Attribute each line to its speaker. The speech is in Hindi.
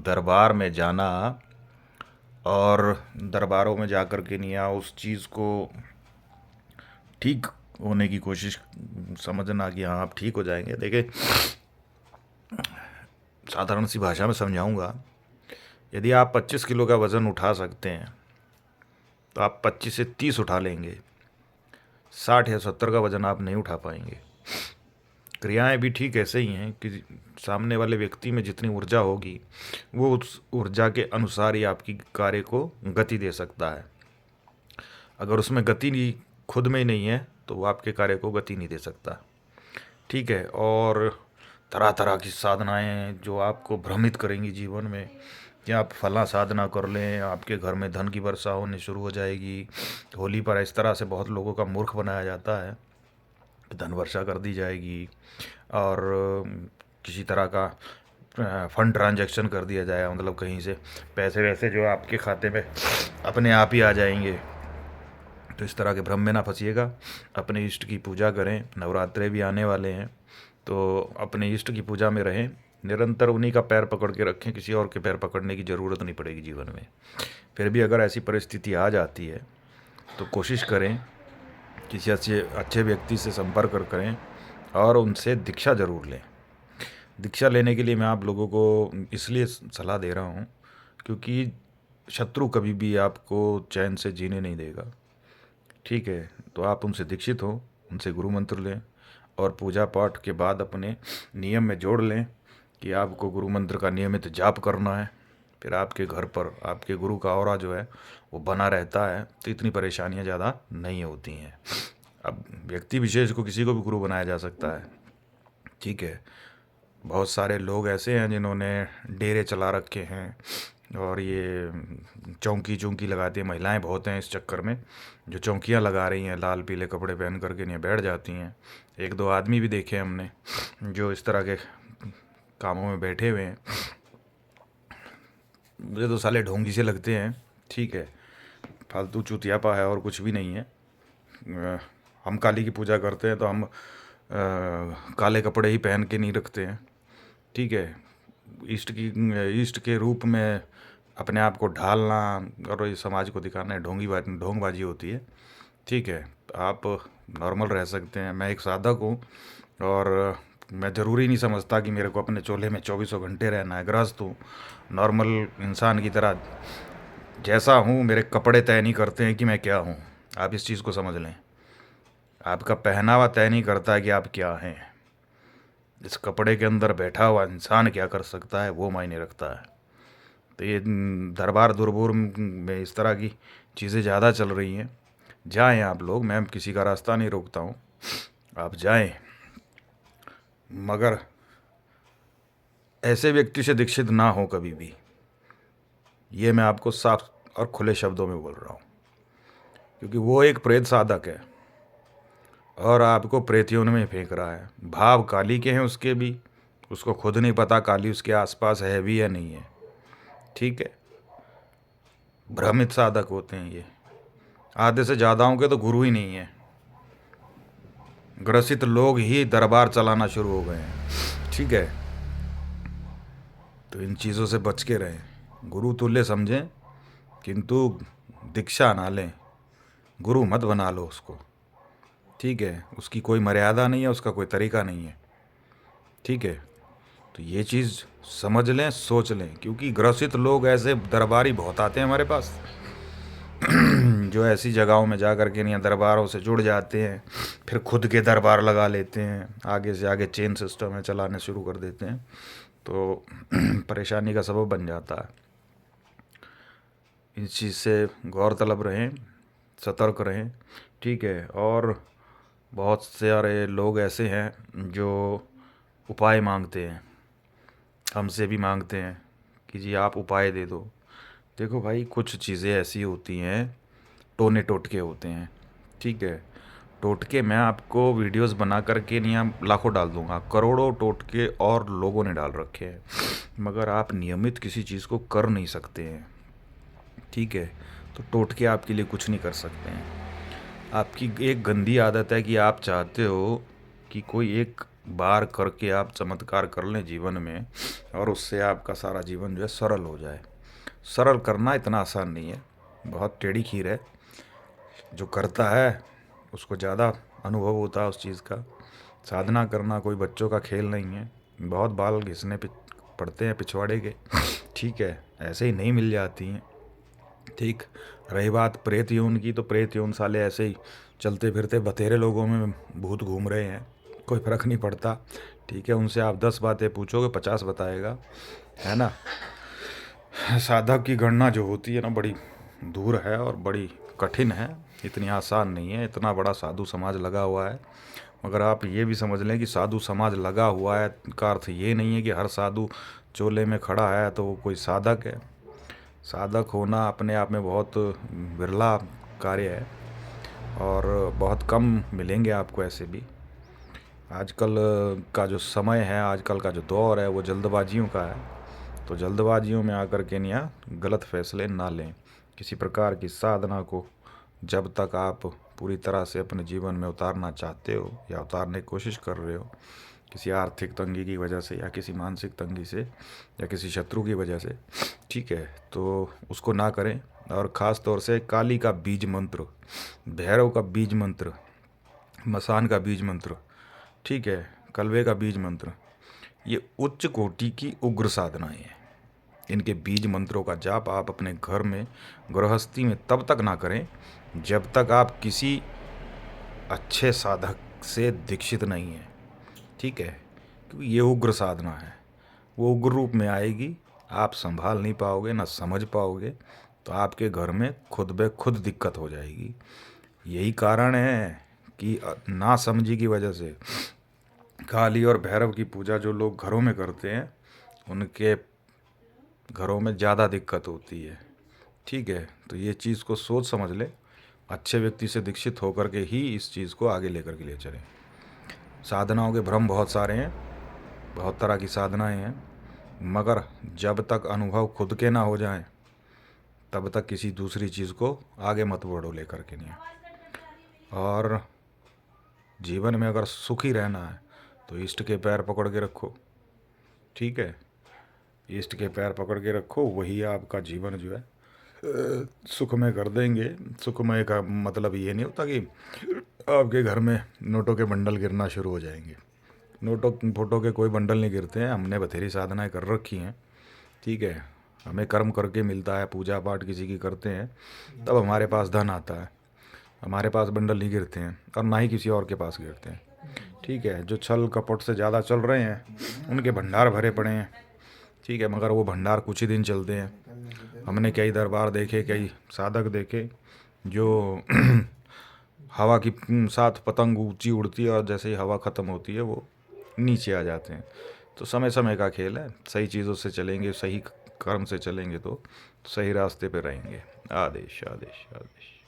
Speaker 1: दरबार में जाना और दरबारों में जा कर के नहीं उस चीज़ को ठीक होने की कोशिश समझना कि हाँ आप ठीक हो जाएंगे। देखिए, साधारण सी भाषा में समझाऊंगा। यदि आप 25 किलो का वज़न उठा सकते हैं तो आप 25 से 30 उठा लेंगे। 60 या 70 का वज़न आप नहीं उठा पाएंगे। क्रियाएं भी ठीक ऐसे ही हैं कि सामने वाले व्यक्ति में जितनी ऊर्जा होगी वो उस ऊर्जा के अनुसार ही आपकी कार्य को गति दे सकता है। अगर उसमें गति नहीं, खुद में ही नहीं है, तो वो आपके कार्य को गति नहीं दे सकता। ठीक है। और तरह तरह की साधनाएं जो आपको भ्रमित करेंगी जीवन में कि आप फला साधना कर लें, आपके घर में धन की वर्षा होने शुरू हो जाएगी। होली पर इस तरह से बहुत लोगों का मूर्ख बनाया जाता है कि धन वर्षा कर दी जाएगी और किसी तरह का फंड ट्रांजैक्शन कर दिया जाएगा, मतलब कहीं से पैसे वैसे जो आपके खाते में अपने आप ही आ जाएंगे। तो इस तरह के भ्रम में ना फंसिएगा। अपने इष्ट की पूजा करें। नवरात्रे भी आने वाले हैं, तो अपने इष्ट की पूजा में रहें। निरंतर उन्हीं का पैर पकड़ के रखें, किसी और के पैर पकड़ने की ज़रूरत नहीं पड़ेगी जीवन में। फिर भी अगर ऐसी परिस्थिति आ जाती है तो कोशिश करें किसी अच्छे अच्छे व्यक्ति से संपर्क करें और उनसे दीक्षा ज़रूर लें। दीक्षा लेने के लिए मैं आप लोगों को इसलिए सलाह दे रहा हूँ क्योंकि शत्रु कभी भी आपको चैन से जीने नहीं देगा। ठीक है। तो आप उनसे दीक्षित हो, उनसे गुरु मंत्र लें और पूजा पाठ के बाद अपने नियम में जोड़ लें कि आपको गुरु मंत्र का नियमित जाप करना है। फिर आपके घर पर आपके गुरु का ऑरा जो है वो बना रहता है, तो इतनी परेशानियां ज़्यादा नहीं होती हैं। अब व्यक्ति विशेष को किसी को भी गुरु बनाया जा सकता है। ठीक है। बहुत सारे लोग ऐसे हैं जिन्होंने डेरे चला रखे हैं और ये चौकी चौकी लगाती हैं। महिलाएं बहुत हैं इस चक्कर में जो चौकियां लगा रही हैं, लाल पीले कपड़े पहन करके नहीं बैठ जाती हैं। एक दो आदमी भी देखे हमने जो इस तरह के कामों में बैठे हुए हैं। मुझे तो साले ढोंगी से लगते हैं। ठीक है। फालतू चुतियापा है और कुछ भी नहीं है। हम काली की पूजा करते हैं तो हम काले कपड़े ही पहन के नहीं रखते हैं। ठीक है। इष्ट के रूप में अपने आप को ढालना और ये समाज को दिखाना है ढोंगबाजी होती है। ठीक है। आप नॉर्मल रह सकते हैं। मैं एक साधक हूँ और मैं ज़रूरी नहीं समझता कि मेरे को अपने चोले में 24 घंटे रहना है। गृहस्थ हूँ, नॉर्मल इंसान की तरह जैसा हूँ। मेरे कपड़े तय नहीं करते हैं कि मैं क्या हूँ। आप इस चीज़ को समझ लें। आपका पहनावा तय नहीं करता है कि आप क्या हैं। इस कपड़े के अंदर बैठा हुआ इंसान क्या कर सकता है वो मायने रखता है। तो ये दरबार दुरबूर में इस तरह की चीज़ें ज़्यादा चल रही हैं। जाएं आप लोग, मैं किसी का रास्ता नहीं रोकता हूँ, आप जाएं, मगर ऐसे व्यक्ति से दीक्षित ना हो कभी भी। ये मैं आपको साफ और खुले शब्दों में बोल रहा हूँ क्योंकि वो एक प्रेत साधक है और आपको प्रेतियों में फेंक रहा है। भाव काली के हैं उसके भी, उसको खुद नहीं पता काली उसके आसपास है भी या नहीं है। ठीक है। भ्रमित साधक होते हैं ये। आधे से ज़्यादाओं के तो गुरु ही नहीं है। ग्रसित लोग ही दरबार चलाना शुरू हो गए हैं। ठीक है। तो इन चीज़ों से बच के रहें। गुरु तुल्य समझें किंतु दीक्षा ना लें। गुरु मत बना लो उसको। ठीक है। उसकी कोई मर्यादा नहीं है, उसका कोई तरीका नहीं है। ठीक है। तो ये चीज़ समझ लें, सोच लें, क्योंकि ग्रसित लोग ऐसे दरबारी बहुत आते हैं हमारे पास जो ऐसी जगहों में जा कर के नहीं दरबारों से जुड़ जाते हैं, फिर खुद के दरबार लगा लेते हैं, आगे से आगे चेन सिस्टम में चलाने शुरू कर देते हैं, तो परेशानी का सबब बन जाता है। इस चीज़ से गौरतलब रहें, सतर्क रहें। ठीक है। और बहुत सारे लोग ऐसे हैं जो उपाय मांगते हैं, हमसे भी मांगते हैं कि जी आप उपाय दे दो। देखो भाई, कुछ चीज़ें ऐसी होती हैं, टोने टोटके होते हैं। ठीक है। टोटके मैं आपको वीडियोस बना करके नहीं आप लाखों डाल दूंगा, करोड़ों टोटके और लोगों ने डाल रखे हैं, मगर आप नियमित किसी चीज़ को कर नहीं सकते हैं। ठीक है। तो टोटके आपके लिए कुछ नहीं कर सकते हैं। आपकी एक गंदी आदत है कि आप चाहते हो कि कोई एक बार करके आप चमत्कार कर लें जीवन में, और उससे आपका सारा जीवन जो है सरल हो जाए। सरल करना इतना आसान नहीं है, बहुत टेढ़ी खीर है। जो करता है उसको ज़्यादा अनुभव होता है उस चीज़ का। साधना करना कोई बच्चों का खेल नहीं है। बहुत बाल घिसने पड़ते हैं पिछवाड़े के, ठीक है, ऐसे ही नहीं मिल जाती हैं। ठीक। रही बात प्रेत योन की, तो प्रेत योन साले ऐसे ही चलते फिरते बतेरे लोगों में भूत घूम रहे हैं, कोई फ़र्क नहीं पड़ता। ठीक है, उनसे आप 10 बातें पूछोगे 50 बताएगा, है ना। साधक की गणना जो होती है ना, बड़ी दूर है और बड़ी कठिन है, इतनी आसान नहीं है। इतना बड़ा साधु समाज लगा हुआ है। मगर आप ये भी समझ लें कि साधु समाज लगा हुआ है का अर्थ ये नहीं है कि हर साधु चोले में खड़ा है तो वो कोई साधक है। साधक होना अपने आप में बहुत बिरला कार्य है और बहुत कम मिलेंगे आपको ऐसे भी। आजकल का जो समय है, आजकल का जो दौर है, वो जल्दबाजियों का है। तो जल्दबाजियों में आकर के नहीं गलत फैसले ना लें। किसी प्रकार की साधना को जब तक आप पूरी तरह से अपने जीवन में उतारना चाहते हो या उतारने की कोशिश कर रहे हो, किसी आर्थिक तंगी की वजह से या किसी मानसिक तंगी से या किसी शत्रु की वजह से, ठीक है, तो उसको ना करें। और ख़ास तौर से काली का बीज मंत्र, भैरव का बीज मंत्र, मसान का बीज मंत्र, ठीक है, कलवे का बीज मंत्र, ये उच्च कोटि की उग्र साधनाएं हैं। इनके बीज मंत्रों का जाप आप अपने घर में गृहस्थी में तब तक ना करें जब तक आप किसी अच्छे साधक से दीक्षित नहीं हैं, ठीक है, क्योंकि ये उग्र साधना है। वो उग्र रूप में आएगी, आप संभाल नहीं पाओगे, ना समझ पाओगे, तो आपके घर में खुद ब खुद दिक्कत हो जाएगी। यही कारण है कि नासमझी की वजह से काली और भैरव की पूजा जो लोग घरों में करते हैं उनके घरों में ज़्यादा दिक्कत होती है, ठीक है। तो ये चीज़ को सोच समझ ले, अच्छे व्यक्ति से दीक्षित होकर के ही इस चीज़ को आगे लेकर के ले चलें। साधनाओं के भ्रम बहुत सारे हैं, बहुत तरह की साधनाएं हैं, मगर जब तक अनुभव खुद के ना हो जाएं तब तक किसी दूसरी चीज़ को आगे मत बढ़ो लेकर के नहीं। और जीवन में अगर सुखी रहना है तो इष्ट के पैर पकड़ के रखो, ठीक है, इष्ट के पैर पकड़ के रखो, वही आपका जीवन जो है सुखमय कर देंगे। सुखमय का मतलब ये नहीं होता कि आपके घर में नोटों के बंडल गिरना शुरू हो जाएंगे। नोटों फोटो के कोई बंडल नहीं गिरते हैं। हमने बथेरी साधनाएं कर रखी हैं, ठीक है, हमें कर्म करके मिलता है, पूजा पाठ किसी की करते हैं तब हमारे पास धन आता है। हमारे पास बंडल नहीं गिरते हैं और ना ही किसी और के पास गिरते हैं, ठीक है। जो छल कपट से ज़्यादा चल रहे हैं उनके भंडार भरे पड़े हैं, ठीक है, मगर वो भंडार कुछ ही दिन चलते हैं। हमने कई दरबार देखे, कई साधक देखे जो हवा की साथ पतंग ऊंची उड़ती है और जैसे ही हवा ख़त्म होती है वो नीचे आ जाते हैं। तो समय समय का खेल है। सही चीज़ों से चलेंगे, सही कर्म से चलेंगे तो सही रास्ते पे रहेंगे। आदेश आदेश आदेश।